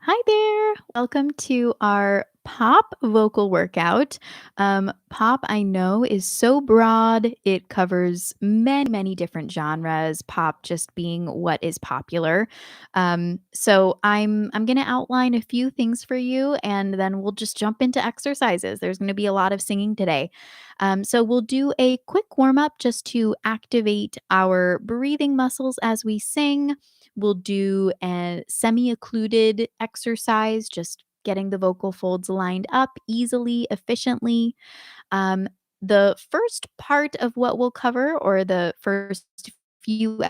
Hi there. Welcome to our pop vocal workout. Pop, I know, is so broad. It covers many different genres, pop just being what is popular. So I'm going to outline a few things for you and then we'll just jump into exercises. There's going to be a lot of singing today. So we'll do a quick warm up just to activate our breathing muscles as we sing. We'll do a semi occluded exercise, just getting the vocal folds lined up easily, efficiently. Um, the first part of what we'll cover, or the first few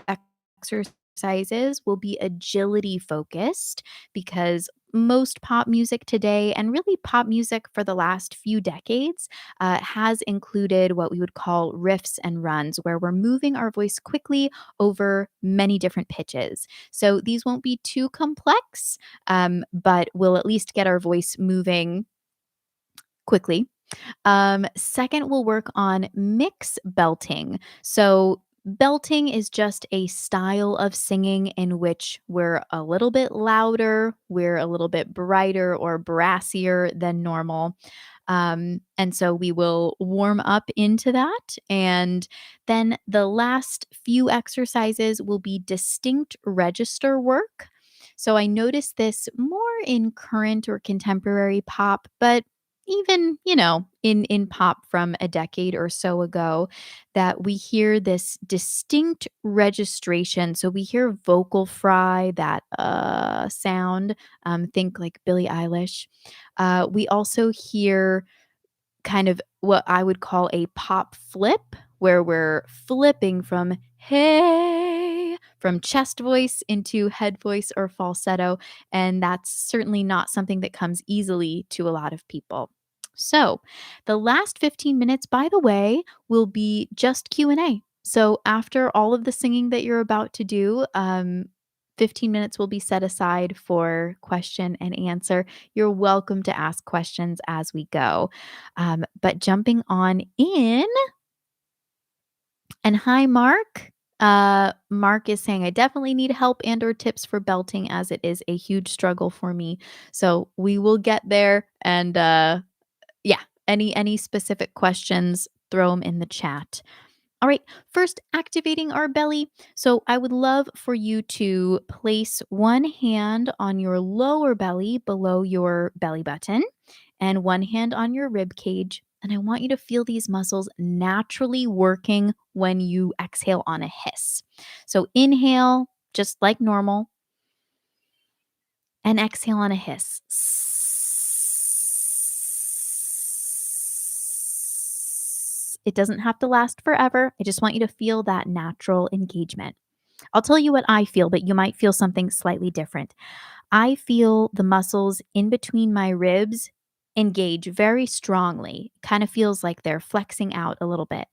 exercises, will be agility focused because most pop music today, and really pop music for the last few decades, has included what we would call riffs and runs, where we're moving our voice quickly over many different pitches. So these won't be too complex, but we'll at least get our voice moving quickly. Second, we'll work on mix belting. So, belting is just a style of singing in which we're a little bit louder, we're a little bit brighter or brassier than normal. And so we will warm up into that. And then the last few exercises will be distinct register work. So I noticed this more in current or contemporary pop, but even in pop from a decade or so ago, that we hear this distinct registration. So we hear vocal fry, that sound. Think like Billie Eilish. We also hear kind of what I would call a pop flip, where we're flipping from hey, from chest voice into head voice or falsetto. And that's certainly not something that comes easily to a lot of people. So, the last 15 minutes, by the way, will be just Q&A. So, after all of the singing that you're about to do, 15 minutes will be set aside for question and answer. You're welcome to ask questions as we go. But jumping on in, and hi, Mark. Mark is saying, I definitely need help and or tips for belting as it is a huge struggle for me. So we will get there. And yeah, any specific questions, throw them in the chat. All right, first activating our belly. So I would love for you to place one hand on your lower belly below your belly button and one hand on your rib cage. And I want you to feel these muscles naturally working when you exhale on a hiss. So inhale, just like normal, and exhale on a hiss. It doesn't have to last forever. I just want you to feel that natural engagement. I'll tell you what I feel, but you might feel something slightly different. I feel the muscles in between my ribs engage very strongly. Kind of feels like they're flexing out a little bit.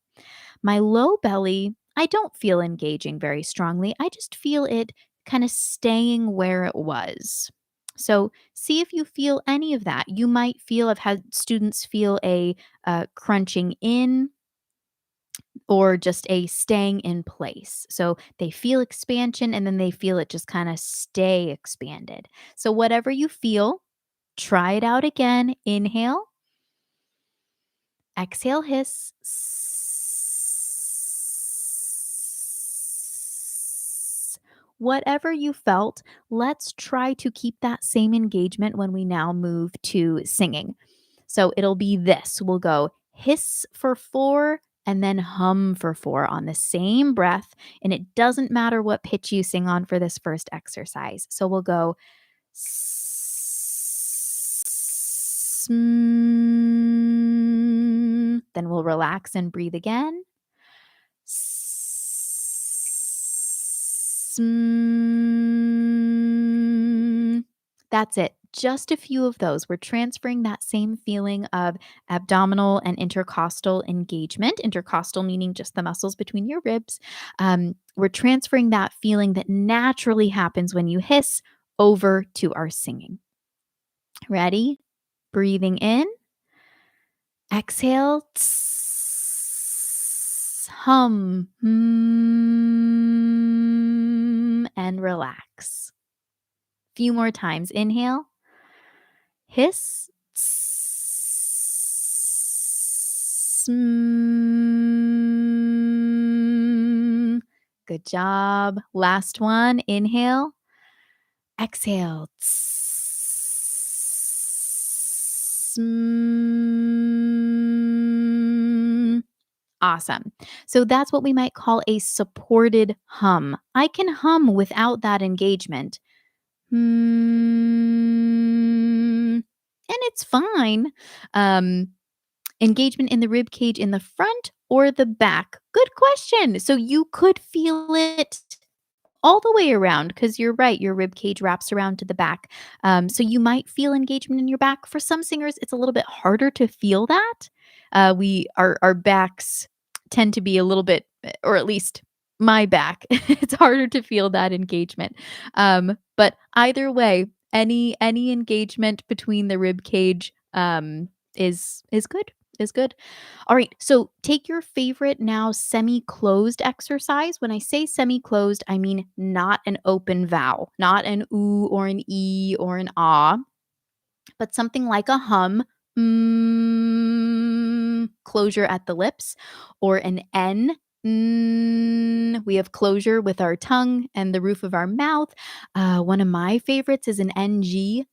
My low belly, I don't feel engaging very strongly. I just feel it kind of staying where it was. So, see if you feel any of that. You might feel, I've had students feel a crunching in or just a staying in place. So they feel expansion and then they feel it just kind of stay expanded. So, whatever you feel, try it out again. Inhale, exhale, hiss. Whatever you felt, let's try to keep that same engagement when we now move to singing. So it'll be this. We'll go hiss for 4 and then hum for 4 on the same breath. And it doesn't matter what pitch you sing on for this first exercise. So we'll go then we'll relax and breathe again. That's it. Just a few of those. We're transferring that same feeling of abdominal and intercostal engagement. Intercostal meaning just the muscles between your ribs. We're transferring that feeling that naturally happens when you hiss over to our singing. Ready? Breathing in. Exhale. Hum. And relax. Few more times. Inhale. Hiss. Mm. Good job. Last one. Inhale. Exhale. Mm. Awesome. So that's what we might call a supported hum. I can hum without that engagement. And it's fine. Um, Engagement in the rib cage in the front or the back? Good question. So you could feel it all the way around because you're right, your rib cage wraps around to the back. So you might feel engagement in your back. For some singers, it's a little bit harder to feel that. Our backs tend to be a little bit, or at least my back, it's harder to feel that engagement. But either way, any engagement between the rib cage is good. Is good. All right, so take your favorite now semi-closed exercise. When I say semi-closed, I mean not an open vowel, not an ooh or an e or an ah, but something like a hum, closure at the lips, or an N. We have closure with our tongue and the roof of our mouth. One of my favorites is an NG.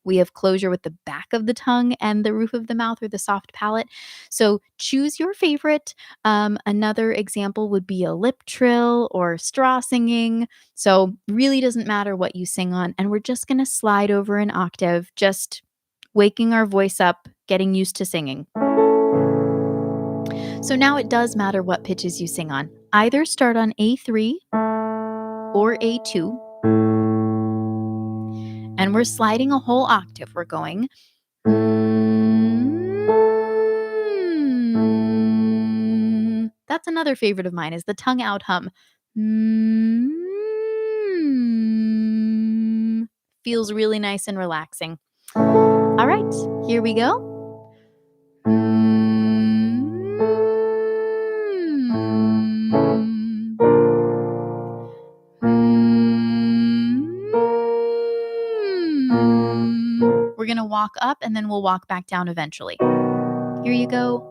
We have closure with the back of the tongue and the roof of the mouth or the soft palate. So choose your favorite. Another example would be a lip trill or straw singing. So, really doesn't matter what you sing on. And we're just going to slide over an octave, just waking our voice up, getting used to singing. So, now it does matter what pitches you sing on. Either start on A3 or A2. And we're sliding a whole octave. We're going. That's another favorite of mine is the tongue out hum. Feels really nice and relaxing. All right, here we go. We're going to walk up and then we'll walk back down eventually. Here you go.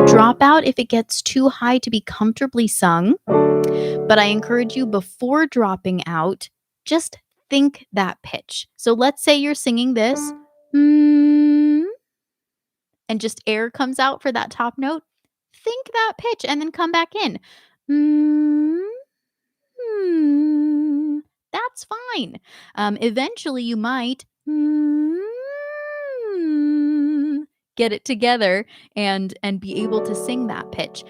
Drop out if it gets too high to be comfortably sung, but I encourage you before dropping out, just think that pitch. So let's say you're singing this, and just air comes out for that top note. Think that pitch and then come back in. That's fine. Eventually, you might get it together and be able to sing that pitch.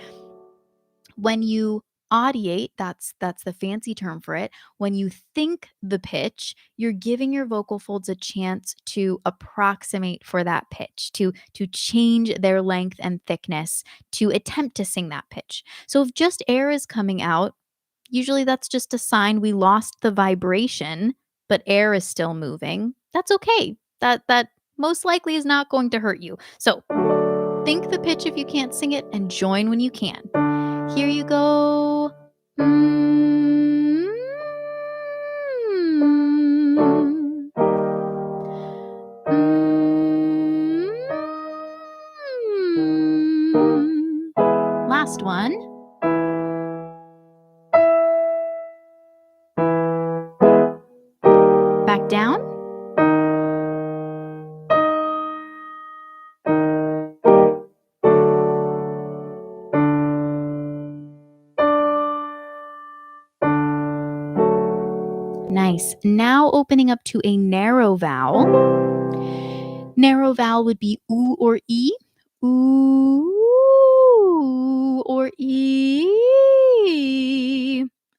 When you audiate, that's the fancy term for it. When you think the pitch, you're giving your vocal folds a chance to approximate for that pitch, to change their length and thickness, to attempt to sing that pitch. So if just air is coming out, usually that's just a sign we lost the vibration, but air is still moving. That's okay. That most likely is not going to hurt you. So think the pitch if you can't sing it and join when you can. Here you go. Last one. Back down. Nice. Now opening up to a narrow vowel. Narrow vowel would be oo or e. Ooh or e.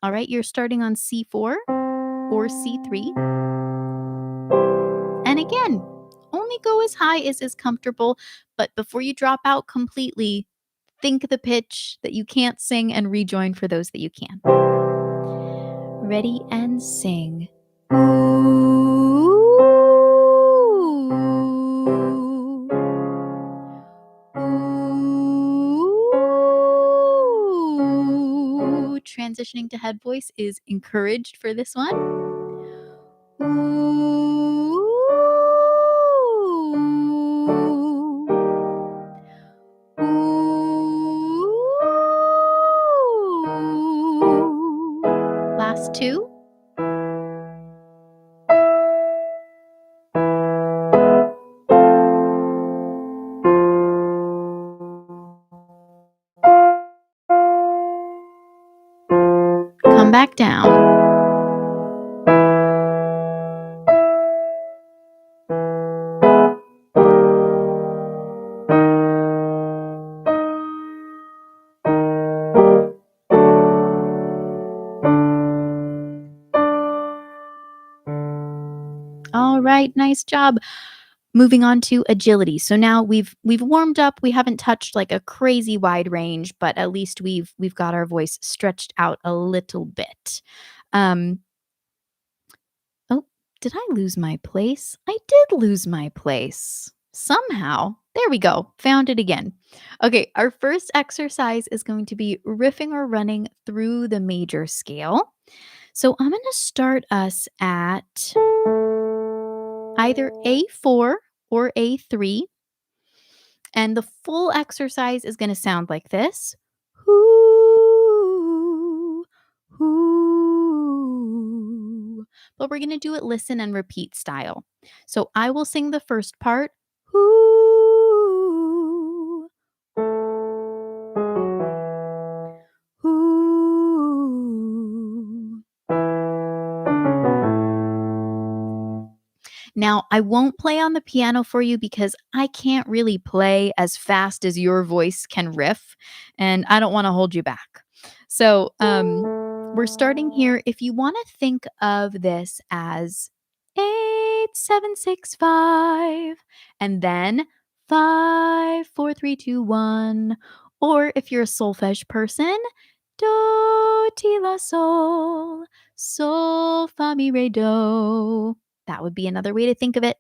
All right, you're starting on C4 or C3. And again, only go as high as is comfortable, but before you drop out completely, think the pitch that you can't sing and rejoin for those that you can. Ready and sing. Ooh. Ooh. Transitioning to head voice is encouraged for this one. Ooh. Ooh. Last two. Come back down. All right, nice job. Moving on to agility. So now we've warmed up. We haven't touched like a crazy wide range, but at least we've got our voice stretched out a little bit. Oh, did I lose my place? I did lose my place. Somehow. There we go. Found it again. Okay, our first exercise is going to be riffing or running through the major scale. So I'm going to start us at either A4 or A3. And the full exercise is going to sound like this. Ooh, ooh. But we're going to do it listen and repeat style. So I will sing the first part. Ooh, ooh. Now, I won't play on the piano for you because I can't really play as fast as your voice can riff, and I don't want to hold you back. So, we're starting here. If you want to think of this as 8765, and then 5 4 3 2 1, or if you're a solfege person, do ti la sol fa mi re do. That would be another way to think of it.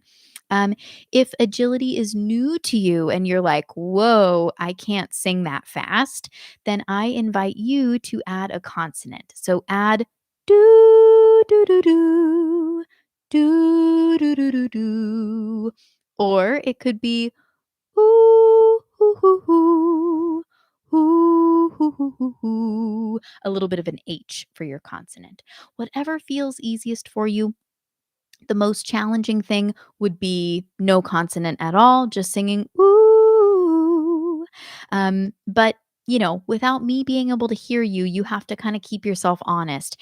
Um, if agility is new to you and you're like, whoa, I can't sing that fast, then I invite you to add a consonant. So add do, do, do, do, do, do, do, do, do. Or it could be ooh, hoo, hoo, hoo, hoo, hoo, hoo, hoo, hoo. A little bit of an H for your consonant. Whatever feels easiest for you. The most challenging thing would be no consonant at all, just singing ooh. But without me being able to hear you, you have to kind of keep yourself honest.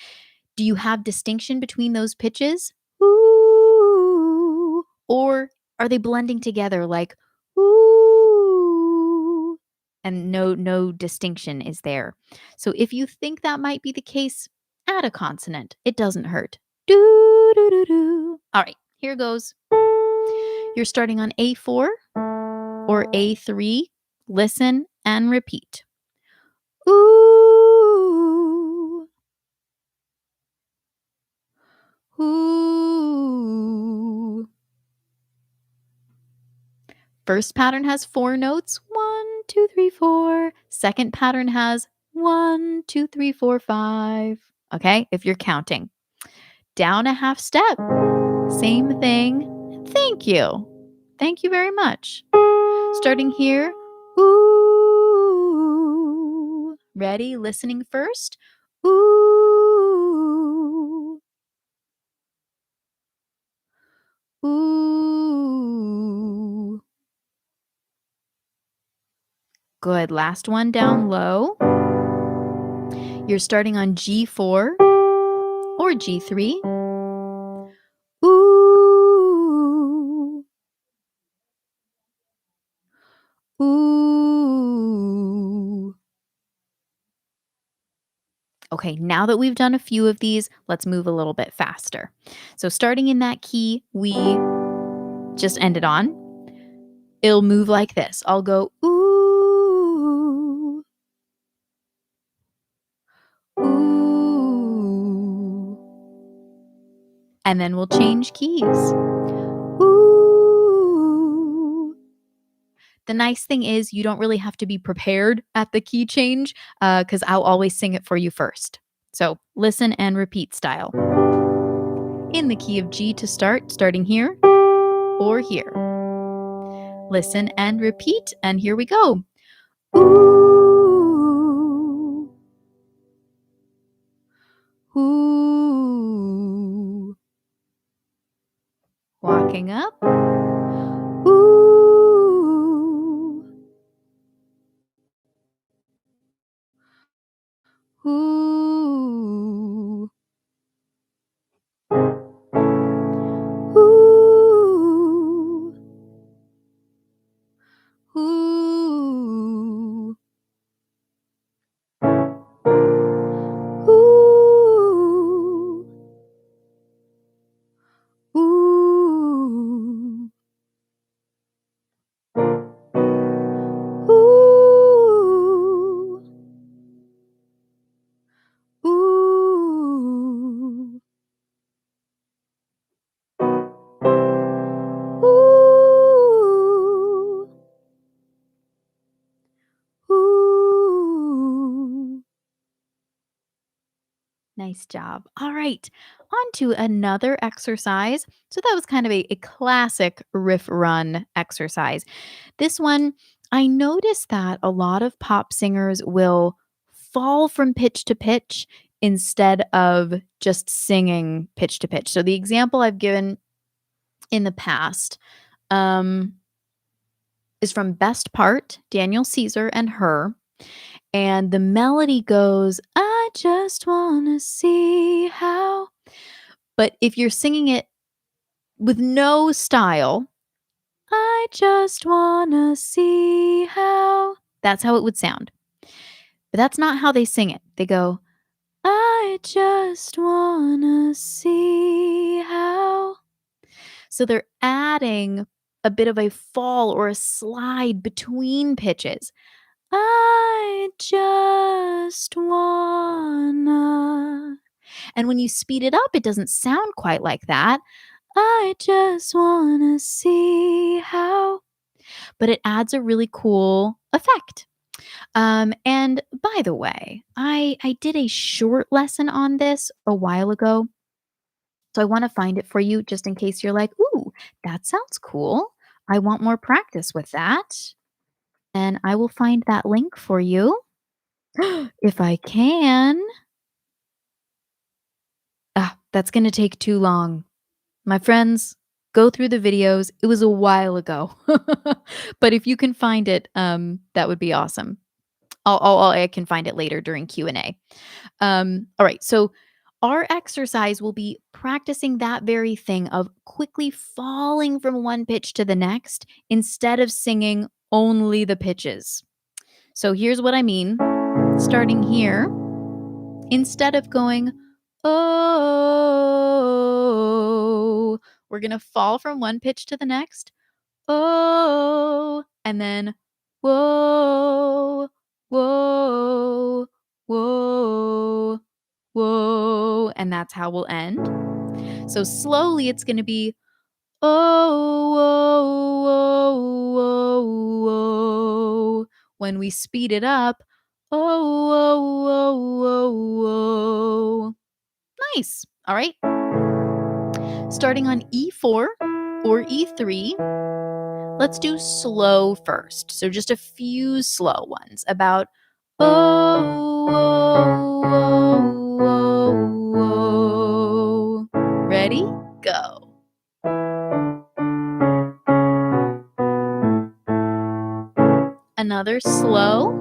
Do you have distinction between those pitches? Ooh. Or are they blending together like ooh? And no distinction is there. So if you think that might be the case, add a consonant. It doesn't hurt. Do, do, do, do. All right, here goes. You're starting on A4 or A3. Listen and repeat. Ooh. Ooh. First pattern has 4 notes. 1, 2, 3, 4. Second pattern has 1, 2, 3, 4, 5. Okay, if you're counting. Down a half step. Same thing. Thank you. Thank you very much. Starting here. Ooh. Ready? Listening first. Ooh. Ooh. Good. Last one down low. You're starting on G4 or G3. Ooh. Ooh. Okay, now that we've done a few of these, let's move a little bit faster. So starting in that key we just ended on, it'll move like this. I'll go ooh, ooh, and then we'll change keys. Ooh. The nice thing is you don't really have to be prepared at the key change because I'll always sing it for you first. So listen and repeat style. In the key of G to start, starting here or here. Listen and repeat, and here we go. Ooh. Ooh. Walking up. Ooh. Ooh. Ooh. Ooh. Ooh. Ooh. Ooh. Ooh. Ooh. Ooh. Nice job. All right, on to another exercise. So that was kind of a classic riff run exercise. This one, I noticed that a lot of pop singers will fall from pitch to pitch instead of just singing pitch to pitch. So the example I've given in the past um, is from Best Part, Daniel Caesar and Her. And the melody goes, I just want to see how. But if you're singing it with no style, I just want to see how. That's how it would sound. But that's not how they sing it. They go, I just want to see how. So they're adding a bit of a fall or a slide between pitches. I just wanna. And when you speed it up, it doesn't sound quite like that. I just wanna see how. But it adds a really cool effect. And by the way, I did a short lesson on this a while ago. So I want to find it for you just in case you're like, ooh, that sounds cool. I want more practice with that. And I will find that link for you if I can. Ah, that's going to take too long. My friends, go through the videos. It was a while ago. But if you can find it, that would be awesome. I can find it later during Q&A. All right. So our exercise will be practicing that very thing of quickly falling from one pitch to the next instead of singing only the pitches. So here's what I mean. Starting here, instead of going, oh, we're going to fall from one pitch to the next. Oh, and then whoa, whoa, whoa, whoa. And that's how we'll end. So slowly it's going to be oh, whoa, whoa, whoa. When we speed it up, oh, whoa, whoa, whoa, whoa. Nice. All right. Starting on E4 or E3, let's do slow first. So just a few slow ones about oh, whoa, whoa, whoa. Ready? Go. Another slow.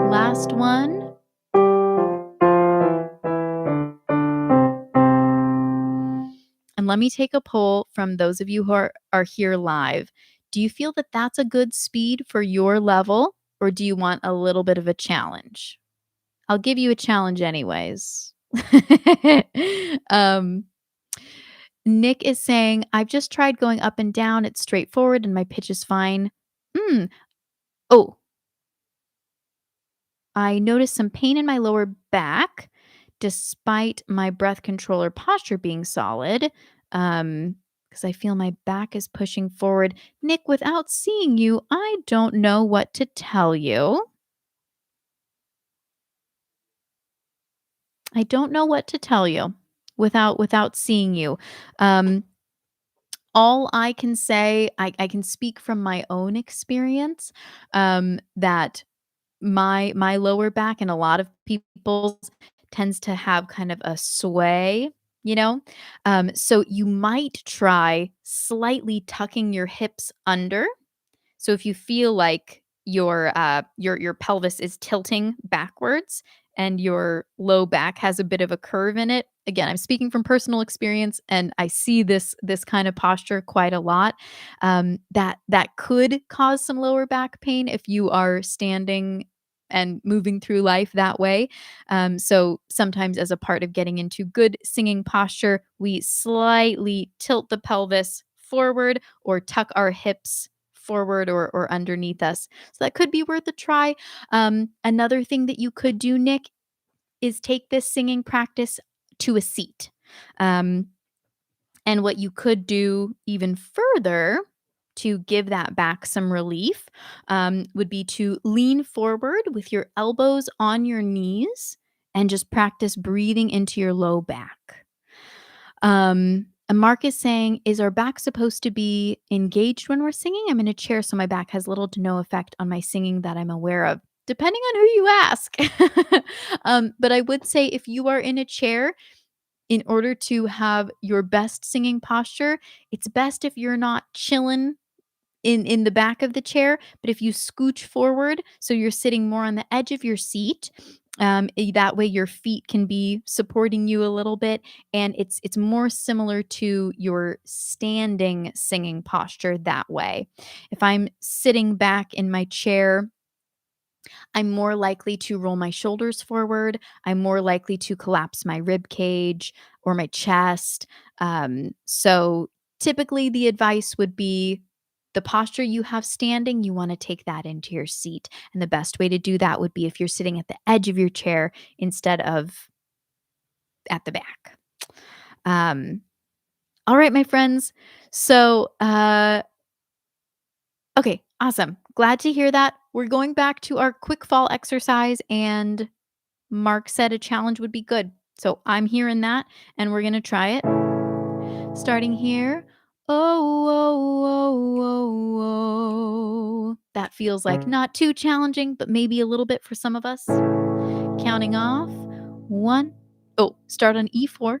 Last one. And let me take a poll from those of you who are here live. Do you feel that that's a good speed for your level, or do you want a little bit of a challenge? I'll give you a challenge anyways. um, Nick is saying, "I've just tried going up and down. It's straightforward and my pitch is fine." Mm. Oh, I noticed some pain in my lower back despite my breath controller posture being solid. Because I feel my back is pushing forward. Nick, without seeing you, I don't know what to tell you. I don't know what to tell you without seeing you. Um, all I can say, I can speak from my own experience, that my lower back and a lot of people's tends to have kind of a sway, you know? So you might try slightly tucking your hips under, so if you feel like your pelvis is tilting backwards and your low back has a bit of a curve in it, again, I'm speaking from personal experience, and I see this kind of posture quite a lot. That could cause some lower back pain if you are standing and moving through life that way. So sometimes, as a part of getting into good singing posture, we slightly tilt the pelvis forward or tuck our hips forward or underneath us. So that could be worth a try. Another thing that you could do, Nick, is take this singing practice to a seat. Um, and what you could do even further to give that back some relief would be to lean forward with your elbows on your knees and just practice breathing into your low back. And Mark is saying, "Is our back supposed to be engaged when we're singing? I'm in a chair, so my back has little to no effect on my singing that I'm aware of." Depending on who you ask. But I would say if you are in a chair, in order to have your best singing posture, it's best if you're not chilling in the back of the chair, but if you scooch forward, so you're sitting more on the edge of your seat, that way your feet can be supporting you a little bit, and it's more similar to your standing singing posture that way. If I'm sitting back in my chair, I'm more likely to roll my shoulders forward. I'm more likely to collapse my rib cage or my chest. So typically, the advice would be the posture you have standing, you want to take that into your seat. And the best way to do that would be if you're sitting at the edge of your chair instead of at the back. Um, all right, my friends. So, okay, awesome. Glad to hear that. We're going back to our quick fall exercise, and Mark said a challenge would be good. So I'm hearing that, and we're going to try it. Starting here. Oh, oh, oh, oh, oh. That feels like not too challenging, but maybe a little bit for some of us. Counting off. One. Oh, start on E4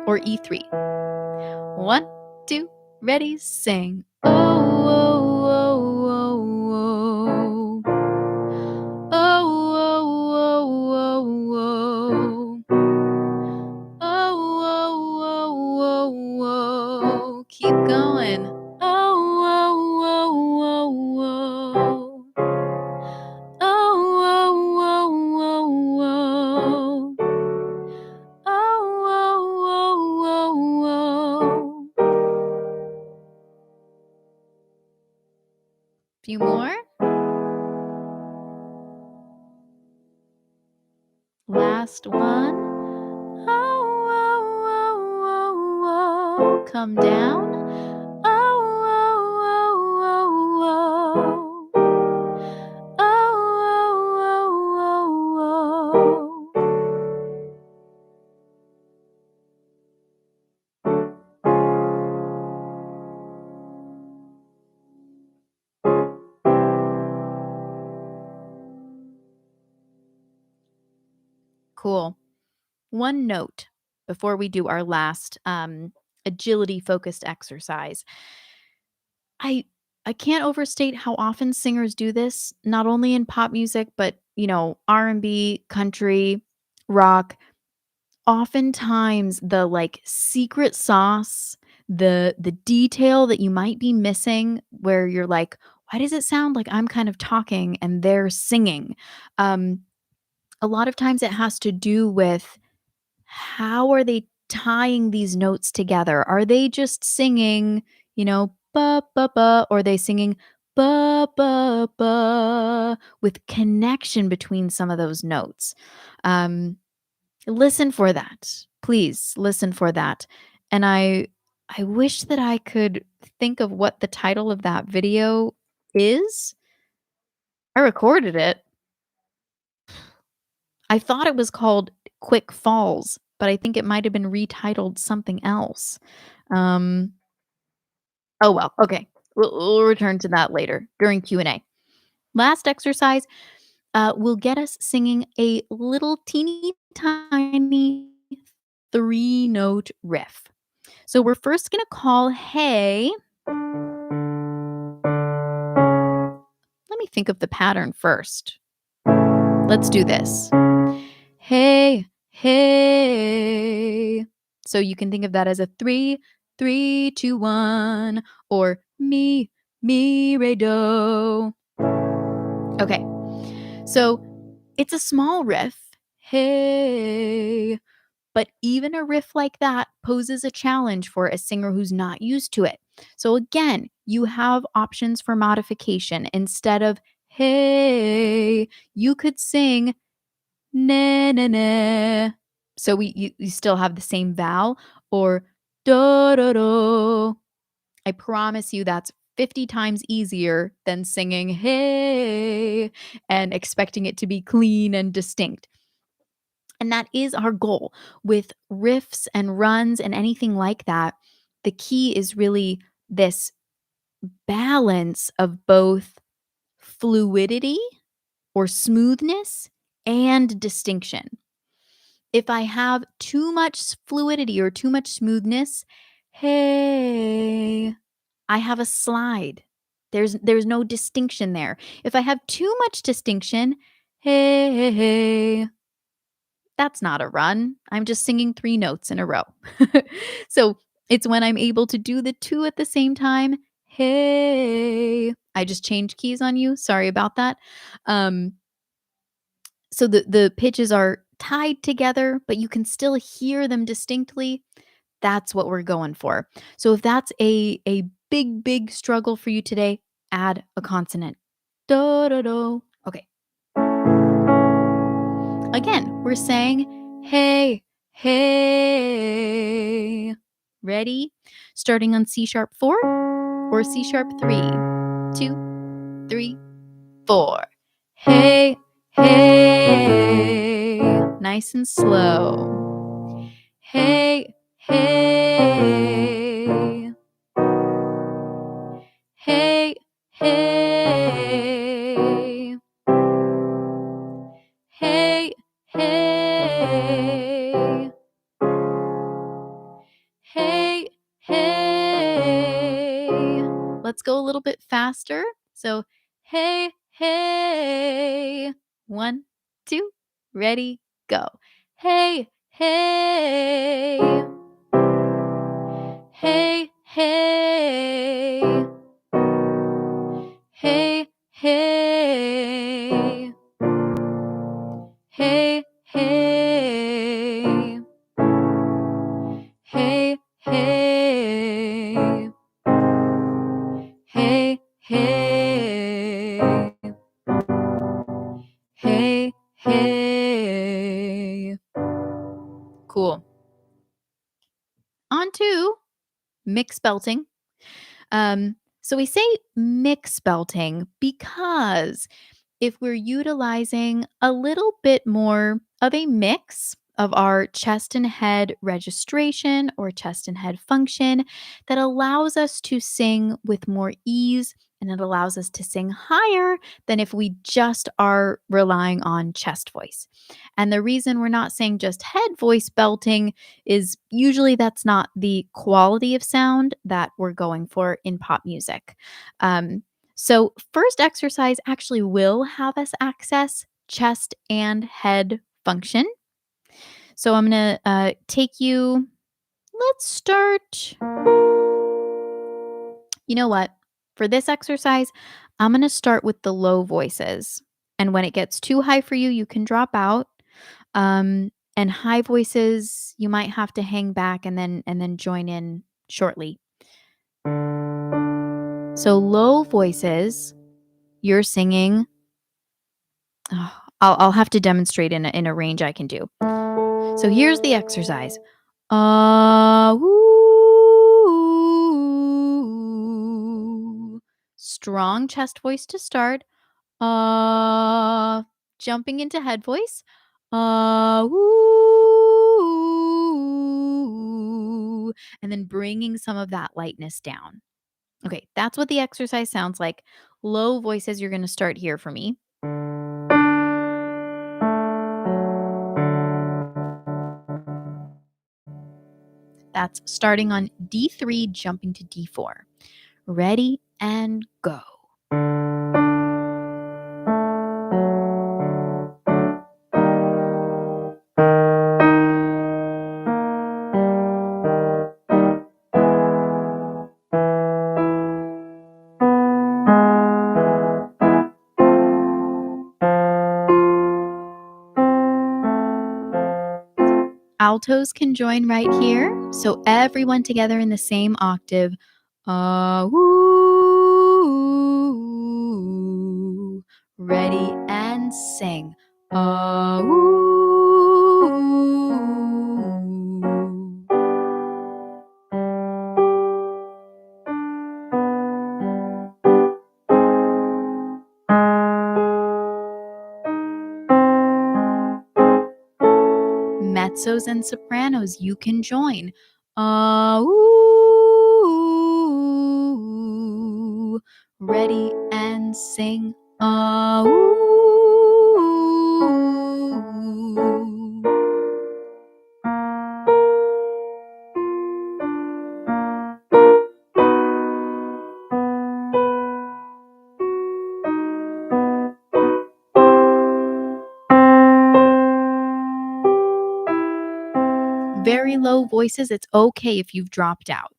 or E3. One, two, ready, sing. Oh, oh, oh, oh, oh. Oh, oh, oh, oh, oh. Oh, oh, oh, oh, oh. Keep going. Oh, oh, oh, oh, oh. Oh, oh, oh, oh, oh. Oh, oh, oh, oh, oh. Few more. Last one. Oh, oh, oh, oh, oh. Come down. Oh, oh, oh, oh, oh. Oh, oh, oh, oh, oh. Cool. One note before we do our last agility focused exercise. I I can't overstate how often singers do this, not only in pop music, but R&B, country, rock. Oftentimes the like secret sauce, the detail that you might be missing where you're like, why does it sound like I'm kind of talking and they're singing? Um, a lot of times it has to do with how are they tying these notes together? Are they just singing, ba ba ba, or are they singing ba ba ba with connection between some of those notes? Um, Listen for that. Please listen for that. And I wish that I could think of what the title of that video is. I recorded it. I thought it was called Quick Falls, but I think it might have been retitled something else. Um, oh well, okay. We'll return to that later during Q&A. Last exercise will get us singing a little teeny tiny 3-note riff. So we're first going to call hey. Let me think of the pattern first. Let's do this. Hey, hey. So you can think of that as a 3, 3, 2, 1, or me, re, do. Okay. So it's a small riff. Hey. But even a riff like that poses a challenge for a singer who's not used to it. So again, you have options for modification. Instead of hey, you could sing na na na. So you still have the same vowel, or do do do. I promise you that's 50 times easier than singing hey and expecting it to be clean and distinct. And that is our goal with riffs and runs and anything like that. The key is really this balance of both fluidity or smoothness and distinction. If I have too much fluidity or too much smoothness, hey, I have a slide. There's no distinction there. If I have too much distinction, hey, that's not a run. I'm just singing 3 notes in a row. So, it's when I'm able to do the 2 at the same time. Hey, I just changed keys on you. Sorry about that. Um, so the pitches are tied together, but you can still hear them distinctly. That's what we're going for. So if that's a big struggle for you today, add a consonant. Do do do. Okay. Again, we're saying hey, hey. Ready? Starting on C sharp 4 or C sharp 3. 2, 3, 4. Hey, hey. Nice and slow. Hey, hey. Hey, hey. Hey, hey. Hey, hey. Let's go a little bit faster. So, hey, hey. 1, 2, ready, go. Hey, hey. Hey, hey. Hey, hey. Hey, hey. Hey, hey. Hey, hey. Hey, hey. Cool. On to mix belting. So we say mix belting because if we're utilizing a little bit more of a mix of our chest and head registration or chest and head function, that allows us to sing with more ease and it allows us to sing higher than if we just are relying on chest voice. And the reason we're not saying just head voice belting is usually that's not the quality of sound that we're going for in pop music. So, first exercise actually will have us access chest and head function. So, I'm going to take you, let's start. You know what? For this exercise, I'm going to start with the low voices. And when it gets too high for you, you can drop out. And high voices, you might have to hang back and then join in shortly. So low voices, you're singing. Oh, I'll have to demonstrate in a range I can do. So here's the exercise. Woo. Strong chest voice to start. Uh, Jumping into head voice. Woo. And then bringing some of that lightness down. Okay, that's what the exercise sounds like. Low voices, you're going to start here for me. That's starting on D3, jumping to D4. Ready and go. Altos can join right here. So everyone together in the same octave. Woo. Ready and sing. Woo. Mezzos and sopranos, you can join. Ooh. Ready and sing. Ooh. Very low voices, it's okay if you've dropped out.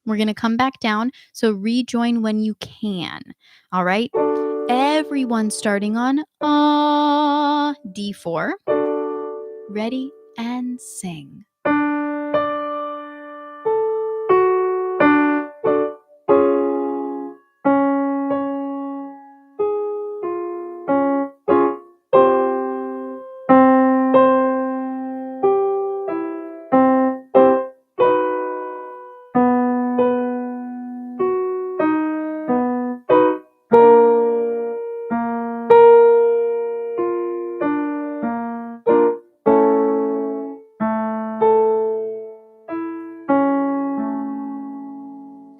We're going to come back down, so rejoin when you can. All right? Everyone starting on D4. Ready and sing.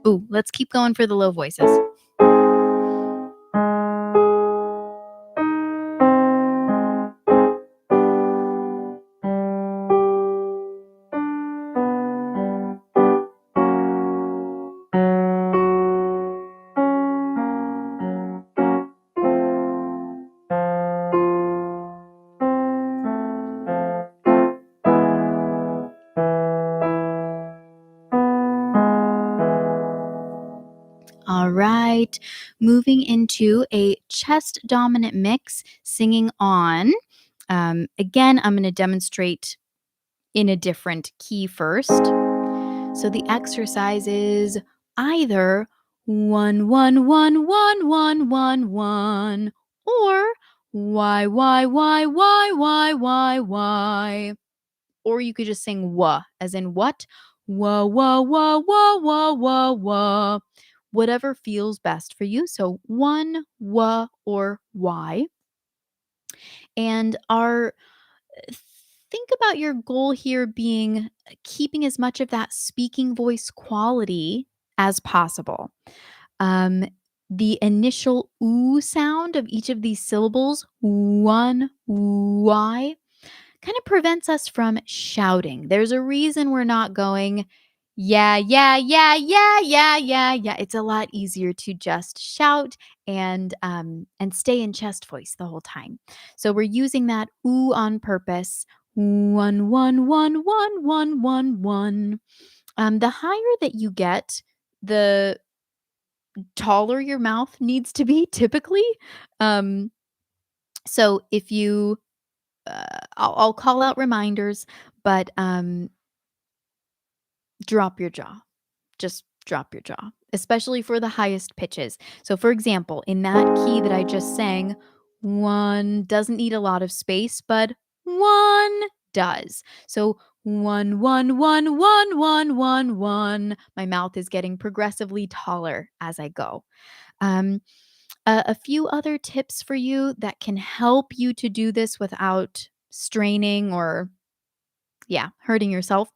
Ooh, let's keep going for the low voices. All right, moving into a chest dominant mix, singing on. Again, I'm going to demonstrate in a different key first. So the exercise is either 1 1 1 1 1 1 or Y. Or you could just sing wah, as in what? Wah, wah, wah, wah, wah, wah, wah. Whatever feels best for you. So one, wah, or Y. And think about your goal here being keeping as much of that speaking voice quality as possible. Um, the initial ooh sound of each of these syllables, one, Y, kind of prevents us from shouting. There's a reason we're not going, yeah, yeah, yeah, yeah, yeah, yeah, yeah. It's a lot easier to just shout and stay in chest voice the whole time. So we're using that ooh on purpose. One, one, one, one, one, one, one. The higher that you get, the taller your mouth needs to be typically. Um, so if you, I'll call out reminders, but drop your jaw. Just drop your jaw, especially for the highest pitches. So, for example, in that key that I just sang, one doesn't need a lot of space, but one does. So, one, one, one, one, one, one, one. My mouth is getting progressively taller as I go. Um, a few other tips for you that can help you to do this without straining or, yeah, hurting yourself.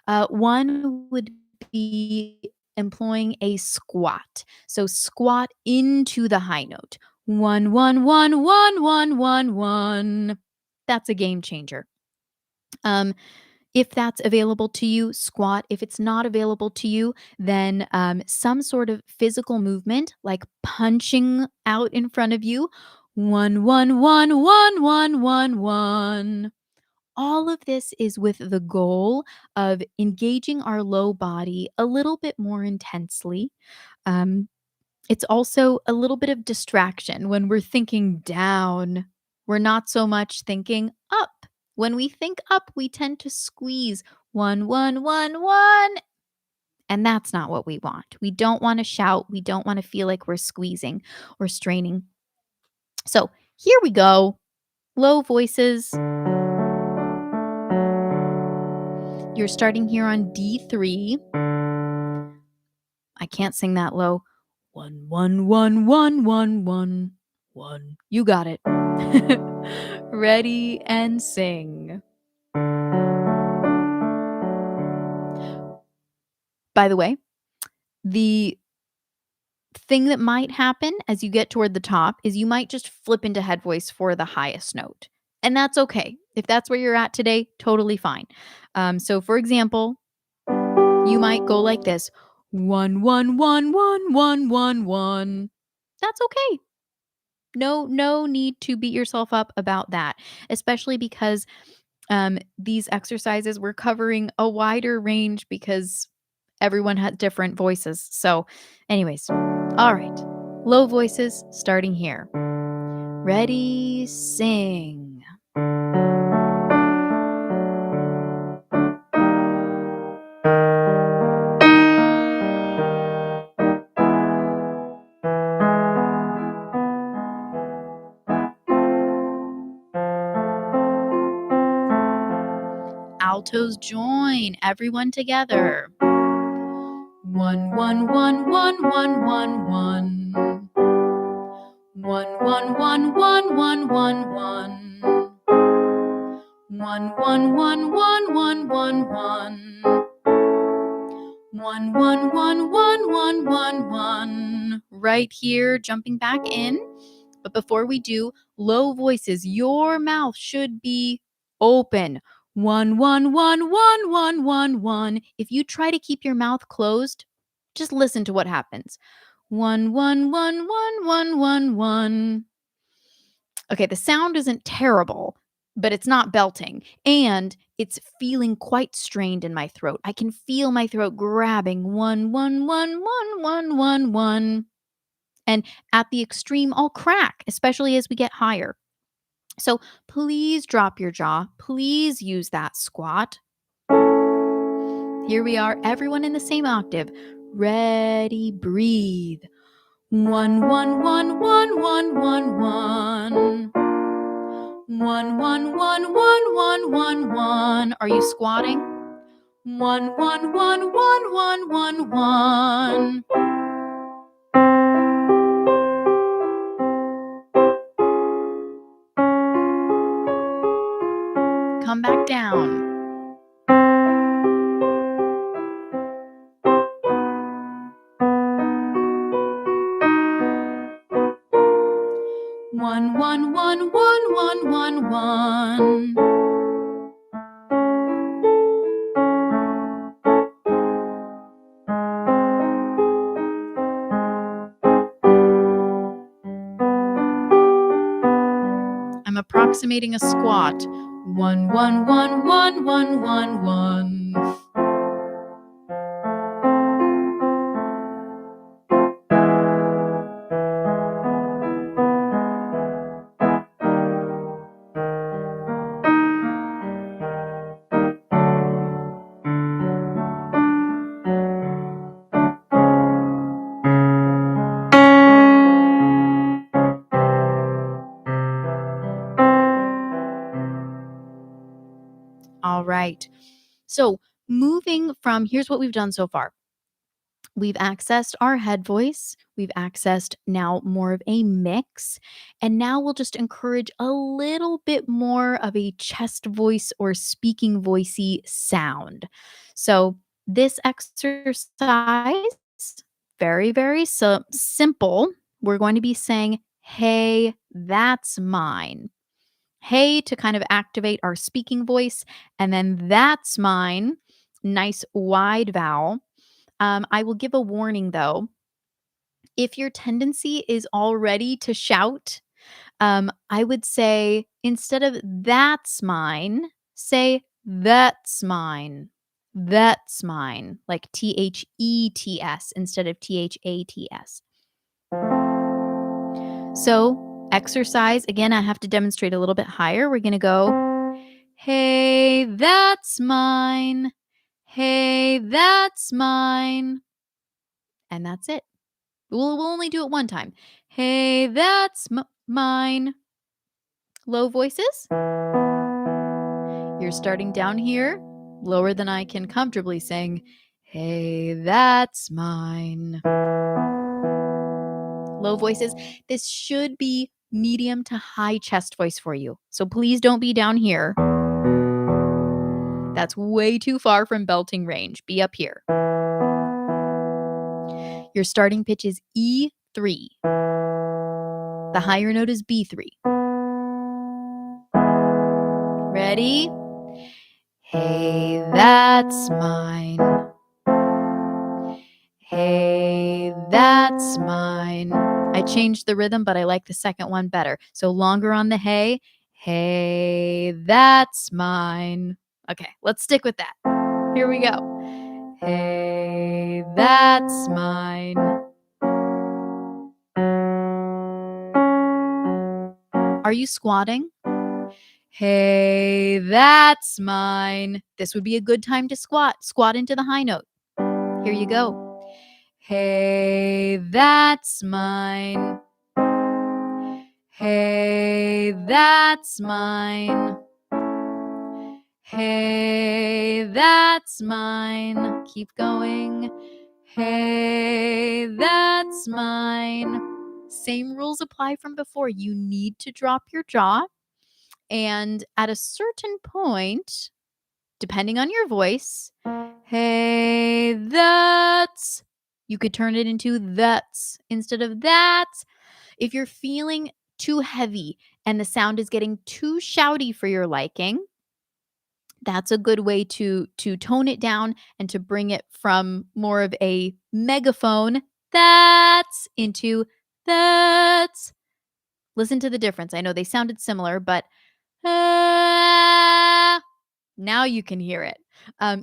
One would be employing a squat. So squat into the high note. One, one, one, one, one, one, one. That's a game changer. Um, if that's available to you, squat. If it's not available to you, then some sort of physical movement like punching out in front of you. One, one, one, one, one, one, one. All of this is with the goal of engaging our low body a little bit more intensely. Um, it's also a little bit of distraction when we're thinking down. We're not so much thinking up. When we think up, we tend to squeeze one, one, one, one. And that's not what we want. We don't want to shout. We don't want to feel like we're squeezing or straining. So here we go. Low voices. You're starting here on D3. I can't sing that low. One, one, one, one, one, one, one. You got it. Ready and sing. By the way, the thing that might happen as you get toward the top is you might just flip into head voice for the highest note. And that's okay. If that's where you're at today, totally fine. So, for example, you might go like this: one, one, one, one, one, one, one. That's okay. No need to beat yourself up about that, especially because these exercises we're covering a wider range because everyone has different voices. So, anyways, all right. Low voices starting here. Ready, sing. Altos join, everyone together. One, one, one, one, one, one, one. One, one, one, one, one, one, one. One, one, one, one, one, one, one. One, one, one, one, one, one, one. Right here, jumping back in. But before we do, low voices, your mouth should be open. One, one, one, one, one, one, one. If you try to keep your mouth closed, just listen to what happens. One, one, one, one, one, one, one. Okay, the sound isn't terrible, but it's not belting. And it's feeling quite strained in my throat. I can feel my throat grabbing one, one, one, one, one, one, one. And at the extreme, I'll crack, especially as we get higher. So please drop your jaw. Please use that squat. Here we are, everyone in the same octave. Ready, breathe. One, one, one, one, one, one, one. One, one, one, one, one, one, one. Are you squatting? One, one, one, one, one, one, one. Come back down. One, one, one, one, one, one, one. I'm approximating a squat. 1, 1, 1, 1, 1, 1, 1. All right. So moving from, here's what we've done so far. We've accessed our head voice. We've accessed now more of a mix. And now we'll just encourage a little bit more of a chest voice or speaking voicey sound. So this exercise, very, very simple. We're going to be saying, hey, that's mine. Hey to kind of activate our speaking voice. And then that's mine. Nice wide vowel. I will give a warning though. If your tendency is already to shout, I would say instead of that's mine, say that's mine. That's mine. Like THETS instead of THATS. So, exercise again, I have to demonstrate a little bit higher. We're going to go, hey, that's mine. Hey, that's mine. And that's it. We'll only do it one time. Hey, that's mine. Low voices. You're starting down here, lower than I can comfortably sing. Hey, that's mine. Low voices. This should be medium to high chest voice for you. So please don't be down here. That's way too far from belting range. Be up here. Your starting pitch is E3. The higher note is B3. Ready? Hey, that's mine. Hey, that's mine. I changed the rhythm, but I like the second one better. So longer on the hey. Hey, that's mine. Okay, let's stick with that. Here we go. Hey, that's mine. Are you squatting? Hey, that's mine. This would be a good time to squat. Squat into the high note. Here you go. Hey, that's mine. Hey, that's mine. Hey, that's mine. Keep going. Hey, that's mine. Same rules apply from before. You need to drop your jaw. And at a certain point, depending on your voice, hey, that's, you could turn it into that's instead of that. If you're feeling too heavy and the sound is getting too shouty for your liking, that's a good way to tone it down and to bring it from more of a megaphone that's into that's. Listen to the difference. I know they sounded similar, but now you can hear it.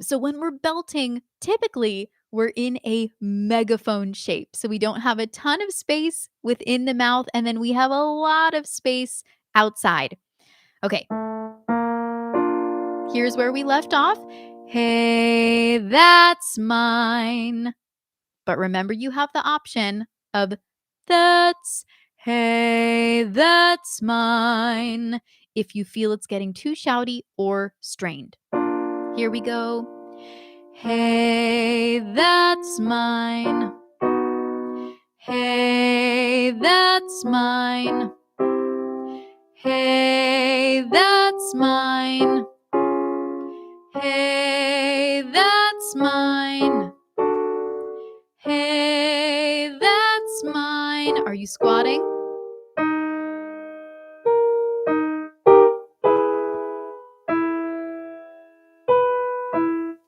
So when we're belting, typically we're in a megaphone shape. So we don't have a ton of space within the mouth, and then we have a lot of space outside. Okay. Here's where we left off. Hey, that's mine. But remember, you have the option of that's. Hey, that's mine. If you feel it's getting too shouty or strained. Here we go. Hey, that's mine. Hey, that's mine. Hey, that's mine. Hey, that's mine. Hey, that's mine. Are you squatting?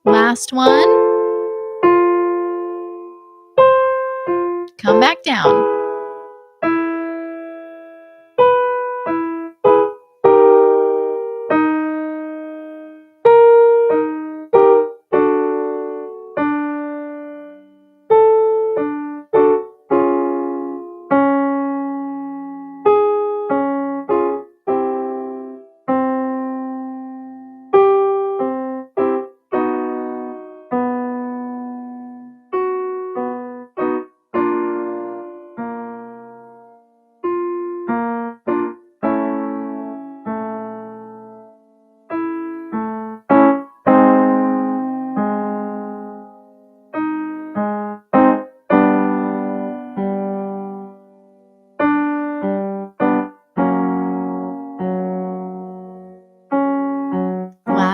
Last one. Come back down.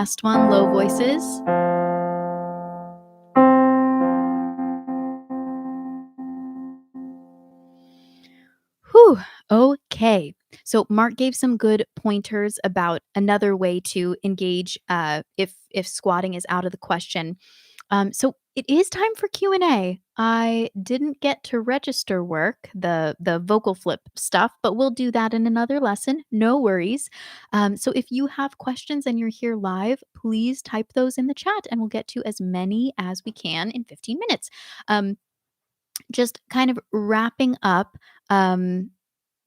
last one, low voices. Whew. Okay. So Mark gave some good pointers about another way to engage if squatting is out of the question. So it is time for Q&A. I didn't get to register work, the vocal flip stuff, but we'll do that in another lesson. No worries. So if you have questions and you're here live, please type those in the chat and we'll get to as many as we can in 15 minutes. Um, just kind of wrapping up um,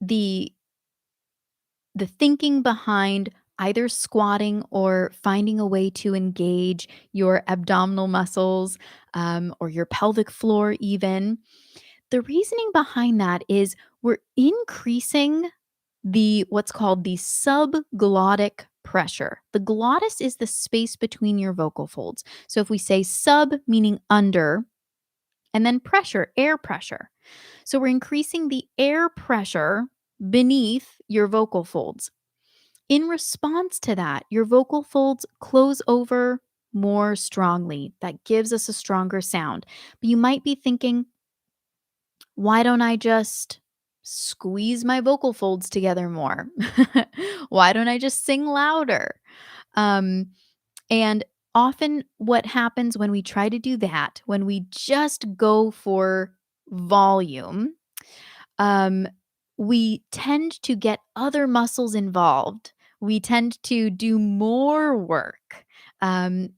the the thinking behind either squatting or finding a way to engage your abdominal muscles or your pelvic floor, even. The reasoning behind that is we're increasing the what's called the subglottic pressure. The glottis is the space between your vocal folds. So if we say sub, meaning under, and then pressure, air pressure. So we're increasing the air pressure beneath your vocal folds. In response to that, your vocal folds close over more strongly. That gives us a stronger sound. But you might be thinking, why don't I just squeeze my vocal folds together more? Why don't I just sing louder? Um, and often, what happens when we try to do that, when we just go for volume, um, we tend to get other muscles involved. We tend to do more work, and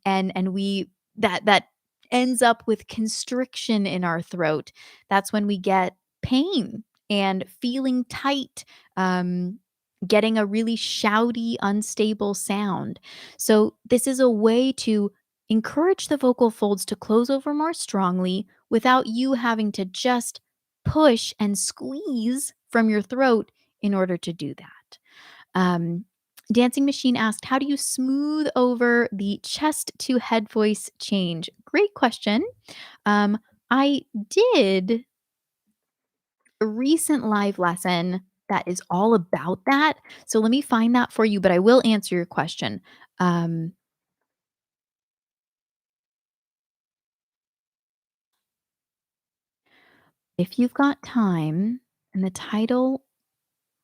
we that ends up with constriction in our throat. That's when we get pain and feeling tight, getting a really shouty, unstable sound. So this is a way to encourage the vocal folds to close over more strongly without you having to just push and squeeze from your throat in order to do that. Um, Dancing Machine asked, how do you smooth over the chest to head voice change? Great question. Um, I did a recent live lesson that is all about that. So let me find that for you, but I will answer your question. Um, if you've got time, and the title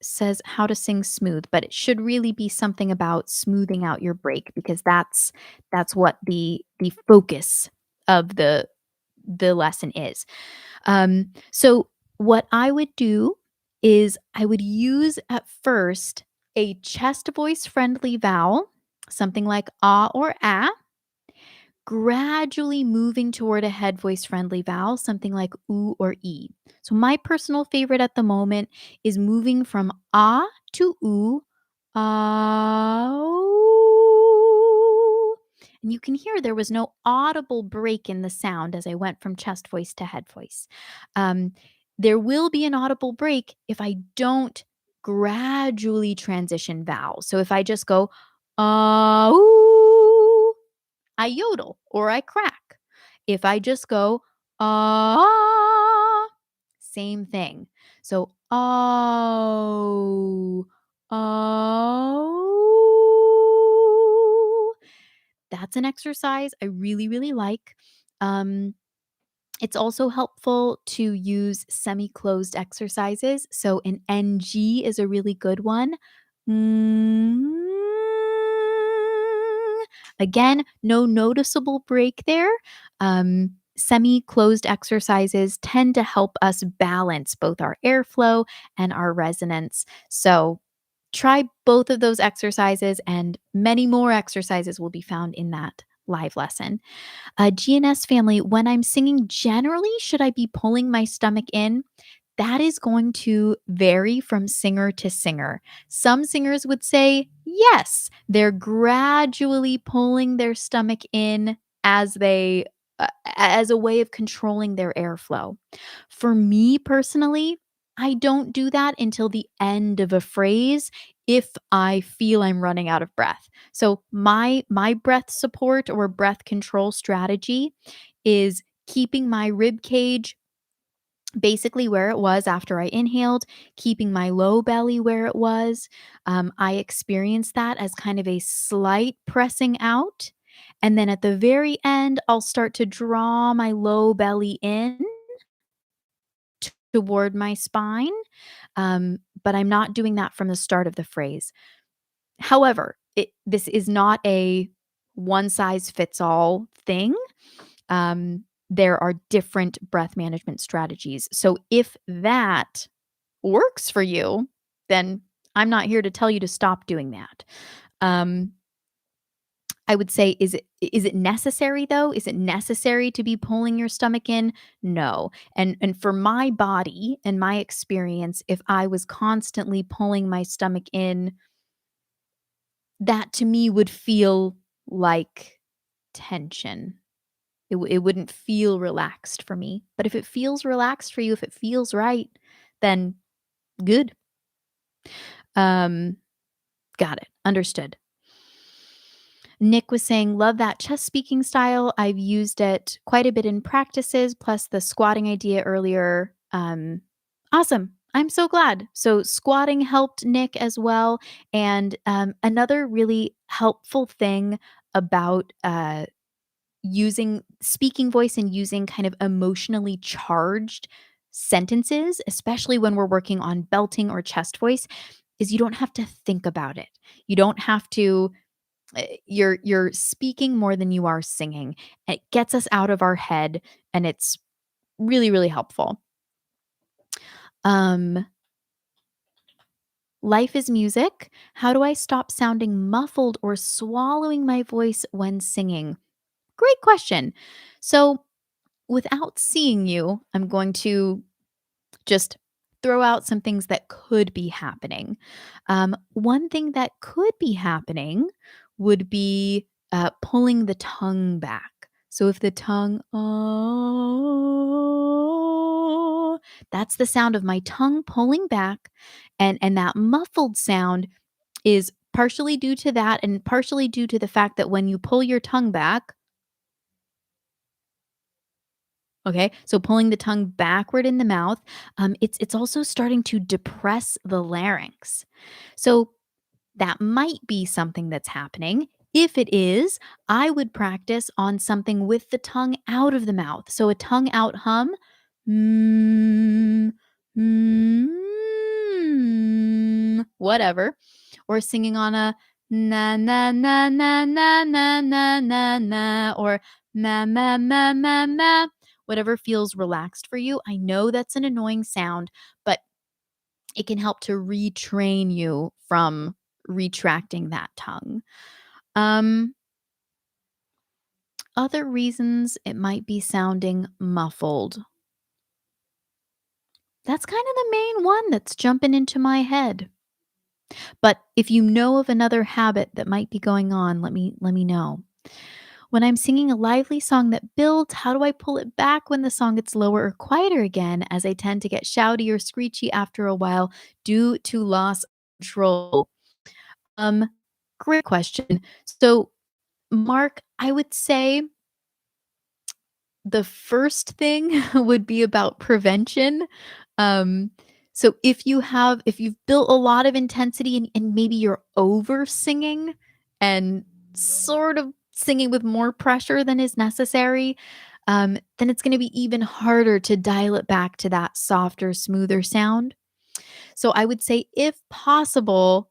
says how to sing smooth, but it should really be something about smoothing out your break because that's what the focus of the lesson is. So what I would do is I would use at first a chest voice friendly vowel, something like ah or ah, gradually moving toward a head voice friendly vowel, something like oo or e. So, my personal favorite at the moment is moving from ah to oo. Ah. Ooh. And you can hear there was no audible break in the sound as I went from chest voice to head voice. Um, there will be an audible break if I don't gradually transition vowels. So, if I just go ah, ooh, I yodel or I crack. If I just go, ah, same thing. So, oh, oh. That's an exercise I really, really like. Um, it's also helpful to use semi-closed exercises. So an NG is a really good one. Mm. Again, no noticeable break there. Semi-closed exercises tend to help us balance both our airflow and our resonance. So try both of those exercises, and many more exercises will be found in that live lesson. GNS family, when I'm singing, generally, should I be pulling my stomach in? That is going to vary from singer to singer. Some singers would say yes, they're gradually pulling their stomach in as they as a way of controlling their airflow. For me personally, I don't do that until the end of a phrase if I feel I'm running out of breath. So my breath support or breath control strategy is keeping my rib cage basically where it was after I inhaled, keeping my low belly where it was. I experienced that as kind of a slight pressing out. And then at the very end, I'll start to draw my low belly in toward my spine. But I'm not doing that from the start of the phrase. However, this is not a one size fits all thing. There are different breath management strategies. So if that works for you, then I'm not here to tell you to stop doing that. Um, I would say, is it necessary though? Is it necessary to be pulling your stomach in? No. And for my body and my experience, if I was constantly pulling my stomach in, that to me would feel like tension. It wouldn't feel relaxed for me. But if it feels relaxed for you, if it feels right, then good. Um, got it. Understood. Nick was saying, love that chest speaking style. I've used it quite a bit in practices, plus the squatting idea earlier. Awesome. I'm so glad. So, squatting helped Nick as well. And another really helpful thing about using speaking voice and using kind of emotionally charged sentences, especially when we're working on belting or chest voice, is you don't have to think about it. You don't have to you're speaking more than you are singing. It gets us out of our head and it's really, really helpful. Um, Life is music. How do I stop sounding muffled or swallowing my voice when singing? Great question. So, without seeing you, I'm going to just throw out some things that could be happening. One thing that could be happening would be pulling the tongue back. So if the tongue, oh, that's the sound of my tongue pulling back, and that muffled sound is partially due to that, and partially due to the fact that when you pull your tongue back, okay, so pulling the tongue backward in the mouth, it's also starting to depress the larynx. So that might be something that's happening. If it is, I would practice on something with the tongue out of the mouth. So a tongue out hum, mm, whatever, or singing on a na na na na na na na na na, or ma ma ma ma ma, whatever feels relaxed for you. I know that's an annoying sound, but it can help to retrain you from retracting that tongue. Um, Other reasons it might be sounding muffled. That's kind of the main one that's jumping into my head. But if you know of another habit that might be going on, let me know. When I'm singing a lively song that builds, how do I pull it back when the song gets lower or quieter again, as I tend to get shouty or screechy after a while due to loss of control? Um, Great question. So, Mark, I would say the first thing would be about prevention. Um, so if you've built a lot of intensity and maybe you're over singing and sort of singing with more pressure than is necessary, then it's going to be even harder to dial it back to that softer, smoother sound. So I would say, if possible,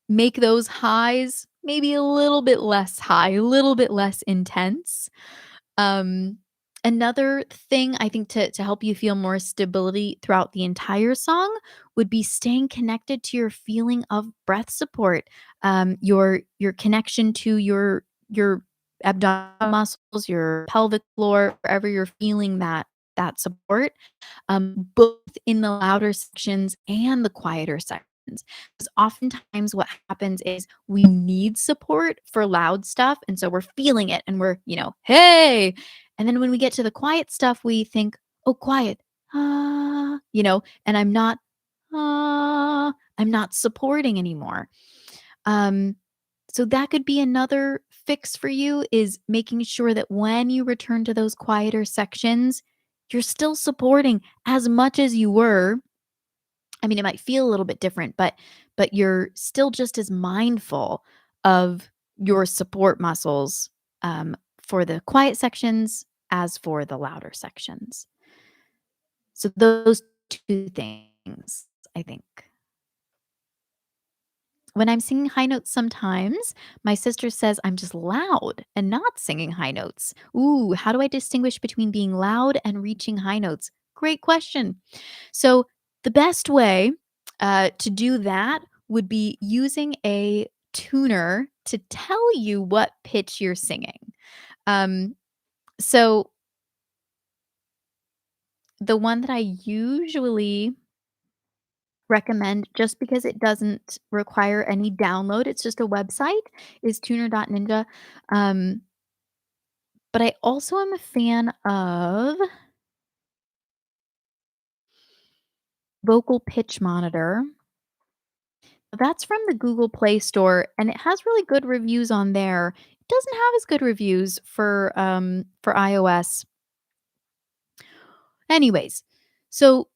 make those highs maybe a little bit less high, a little bit less intense. Um, Another thing I think to help you feel more stability throughout the entire song would be staying connected to your feeling of breath support, your connection to your abdominal muscles, your pelvic floor, wherever you're feeling that support, both in the louder sections and the quieter sections. Because oftentimes what happens is we need support for loud stuff. And so we're feeling it and we're, hey. And then when we get to the quiet stuff, we think, oh, quiet. And I'm not supporting anymore. Um, so that could be another fix for you, is making sure that when you return to those quieter sections, you're still supporting as much as you were. I mean, it might feel a little bit different, but you're still just as mindful of your support muscles, for the quiet sections as for the louder sections. So those 2 things, I think. When I'm singing high notes sometimes, my sister says I'm just loud and not singing high notes. Ooh, how do I distinguish between being loud and reaching high notes? Great question. So, the best way to do that would be using a tuner to tell you what pitch you're singing. Um, so, the one that I usually recommend, just because it doesn't require any download, it's just a website, is tuner.ninja. Um, but I also am a fan of Vocal Pitch Monitor. That's from the Google Play Store, and it has really good reviews on there. It doesn't have as good reviews for iOS. Anyways, so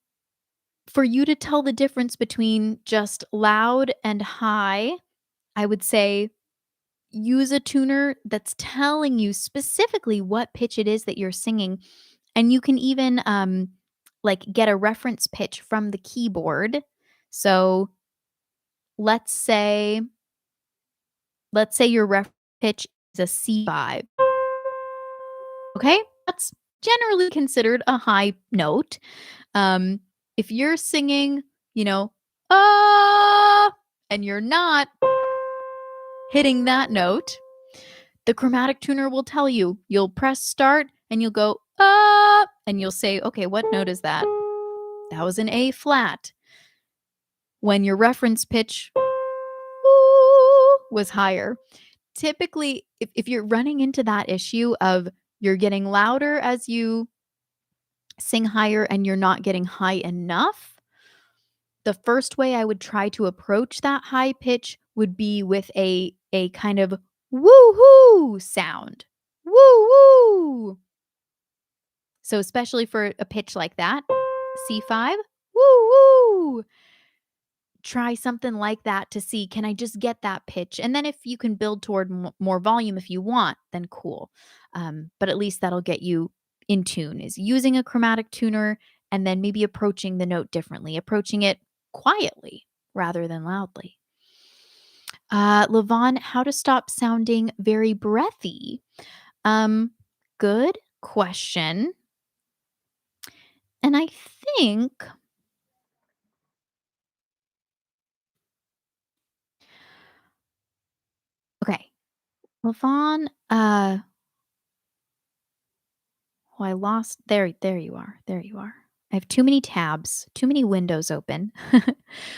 for you to tell the difference between just loud and high, I would say use a tuner that's telling you specifically what pitch it is that you're singing, and you can even, like, get a reference pitch from the keyboard. So, let's say let's say your ref pitch is a C5, okay? That's generally considered a high note. Um, if you're singing, you know, "Ah," and you're not hitting that note, the chromatic tuner will tell you. You'll press start and you'll go, "Ah," and you'll say, "Okay, what note is that?" That was an A flat. When your reference pitch was higher. Typically, if you're running into that issue of you're getting louder as you sing higher and you're not getting high enough, the first way I would try to approach that high pitch would be with a kind of woo-hoo sound. Woo-woo. So especially for a pitch like that, C5, woo-woo. Try something like that to see, can I just get that pitch? And then if you can build toward more volume if you want, then cool. But at least that'll get you in tune, is using a chromatic tuner and then maybe approaching the note differently, approaching it quietly rather than loudly. Levon, how to stop sounding very breathy? Um, Good question. And I think, okay, Levon, oh, I lost, there you are, there you are. I have too many tabs, too many windows open.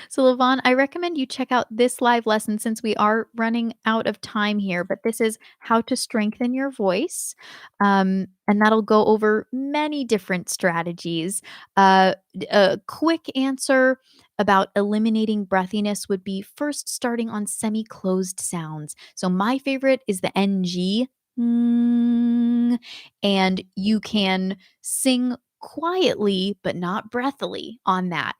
So, Levon, I recommend you check out this live lesson since we are running out of time here, but this is how to strengthen your voice. And that'll go over many different strategies. A quick answer about eliminating breathiness would be first starting on semi-closed sounds. So my favorite is the NG. Mm, and you can sing quietly but not breathily on that.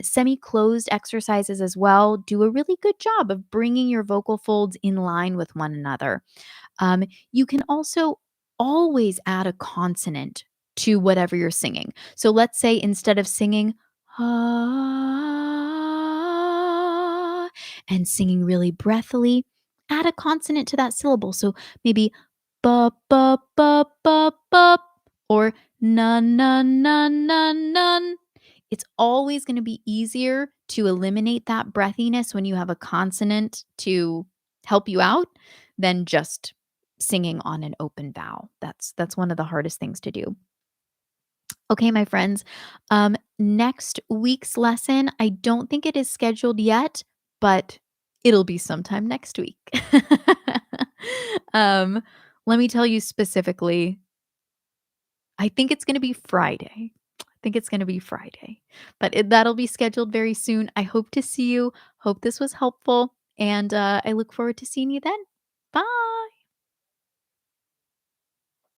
Semi closed exercises as well do a really good job of bringing your vocal folds in line with one another. You can also always add a consonant to whatever you're singing. So let's say instead of singing ah and singing really breathily, add a consonant to that syllable. So maybe ba ba ba ba ba or nun nun nun nun nun. It's always going to be easier to eliminate that breathiness when you have a consonant to help you out than just singing on an open vowel. That's one of the hardest things to do. Okay, my friends. Next week's lesson, I don't think it is scheduled yet, but it'll be sometime next week. um, Let me tell you specifically, I think it's going to be Friday. I think it's going to be Friday, but that'll be scheduled very soon. I hope to see you. Hope this was helpful, and I look forward to seeing you then. Bye.